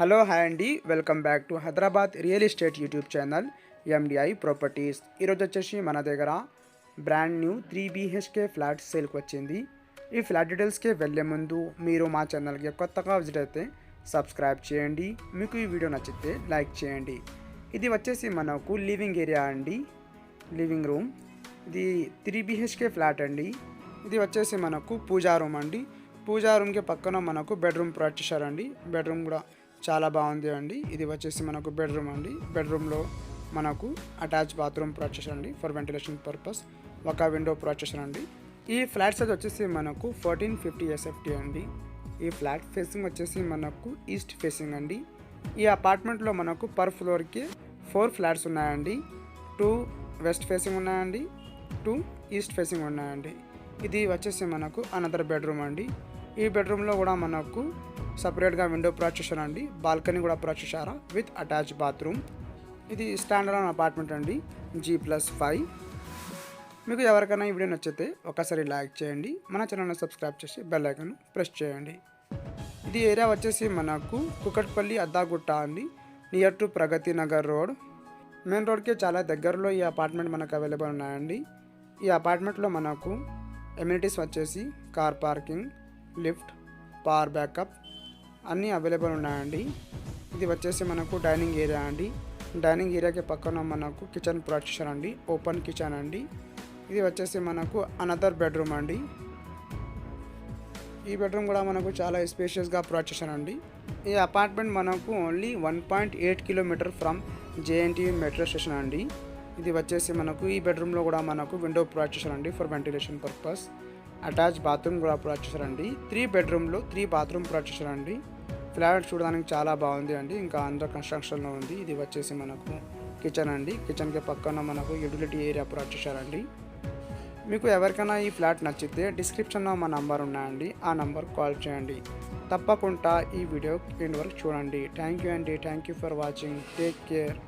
Hello hi అండి, welcome back to Hyderabad real estate YouTube channel MDI properties. ఈరోజు వచ్చేసి మన దగ్గర బ్రాండ్ న్యూ 3 BHK ఫ్లాట్ సేల్కి వచ్చింది. ఈ ఫ్లాట్ డీటెయిల్స్కి వెళ్ళే ముందు మీరు మా ఛానల్కి కొత్తగా విజిట్ అయితే సబ్స్క్రైబ్ చేయండి. మీకు ఈ వీడియో నచ్చితే లైక్ చేయండి. ఇది వచ్చేసి మనకు లివింగ్ ఏరియా అండి, లివింగ్ రూమ్. ఇది 3 BHK ఫ్లాట్ అండి. ఇది వచ్చేసి మనకు పూజా రూమ్ అండి. పూజా రూమ్కి పక్కన మనకు బెడ్రూమ్ ప్రొవైడ్ చేశారండి. బెడ్రూమ్ కూడా చాలా బాగుంది అండి. ఇది వచ్చేసి మనకు బెడ్రూమ్ అండి. బెడ్రూమ్లో మనకు అటాచ్ బాత్రూమ్ ప్రొవైడ్ చేశారండి ఫర్ వెంటిలేషన్ పర్పస్. ఒక విండో ప్రొవైడ్ చేశారండి. ఈ ఫ్లాట్ సైజ్ వచ్చేసి మనకు 1450 SFT అండి. ఈ ఫ్లాట్ ఫేసింగ్ వచ్చేసి మనకు ఈస్ట్ ఫేసింగ్ అండి. ఈ అపార్ట్మెంట్లో మనకు పర్ ఫ్లోర్కి 4 ఫ్లాట్స్ ఉన్నాయండి. 2 వెస్ట్ ఫేసింగ్ ఉన్నాయండి, 2 ఈస్ట్ ఫేసింగ్ ఉన్నాయండి. ఇది వచ్చేసి మనకు అనదర్ బెడ్రూమ్ అండి. ఈ బెడ్రూమ్లో కూడా మనకు సపరేట్గా విండో ప్రొవైడ్ చేశారండి. బాల్కనీ కూడా ప్రొవైడ్ చేశారా విత్ అటాచ్ బాత్రూమ్. ఇది స్టాండర్డ్ అపార్ట్మెంట్ అండి, G+5. మీకు ఎవరికైనా ఈ వీడియో నచ్చితే ఒకసారి లైక్ చేయండి, మన ఛానల్ని సబ్స్క్రైబ్ చేసి బెల్ ఐకాన్ ప్రెస్ చేయండి. ఇది ఏరియా వచ్చేసి మనకు కుకట్పల్లి అద్దాగుట్ట అండి, near to Pragathi Nagar road. Main రోడ్కి చాలా దగ్గరలో ఈ అపార్ట్మెంట్ మనకు అవైలబుల్ ఉన్నాయండి. ఈ అపార్ట్మెంట్లో మనకు ఎమ్యూనిటీస్ వచ్చేసి car parking, lift, power backup అన్నీ అవైలబుల్ ఉన్నాయండి. ఇది వచ్చేసి మనకు డైనింగ్ ఏరియా అండి. డైనింగ్ ఏరియాకి పక్కన మనకు కిచెన్ ప్రొవైడ్ చేశారండి, ఓపెన్ కిచెన్ అండి. ఇది వచ్చేసి మనకు అనదర్ బెడ్రూమ్ అండి. ఈ బెడ్రూమ్ కూడా మనకు చాలా స్పేషియస్గా ప్రొవైడ్ చేశారండి. ఈ అపార్ట్మెంట్ మనకు only 1.8 kilometre from JNTU metro station అండి. ఇది వచ్చేసి మనకు ఈ బెడ్రూమ్లో కూడా మనకు విండో ప్రొవైడ్ చేశారండి for ventilation purpose. Attach bathroom కూడా ప్రొవైడ్ చేశారండి. 3 బెడ్రూమ్లో 3 బాత్రూమ్ ప్రొవైడ్ చేశారండి. ఫ్లాట్ చూడడానికి చాలా బాగుంది అండి, ఇంకా అండర్ కన్స్ట్రక్షన్లో ఉంది. ఇది వచ్చేసి మనకు కిచెన్ అండి. కిచెన్కి పక్కన మనకు యూటిలిటీ ఏరియా ప్రొవైడ్ చేశారండి. మీకు ఎవరికైనా ఈ ఫ్లాట్ నచ్చితే డిస్క్రిప్షన్లో మా నంబర్ ఉన్నాయండి, ఆ నంబర్ కాల్ చేయండి. తప్పకుండా ఈ వీడియో ఎండ్ వరకు చూడండి. థ్యాంక్ యూ అండి. Thank you for watching. Take care.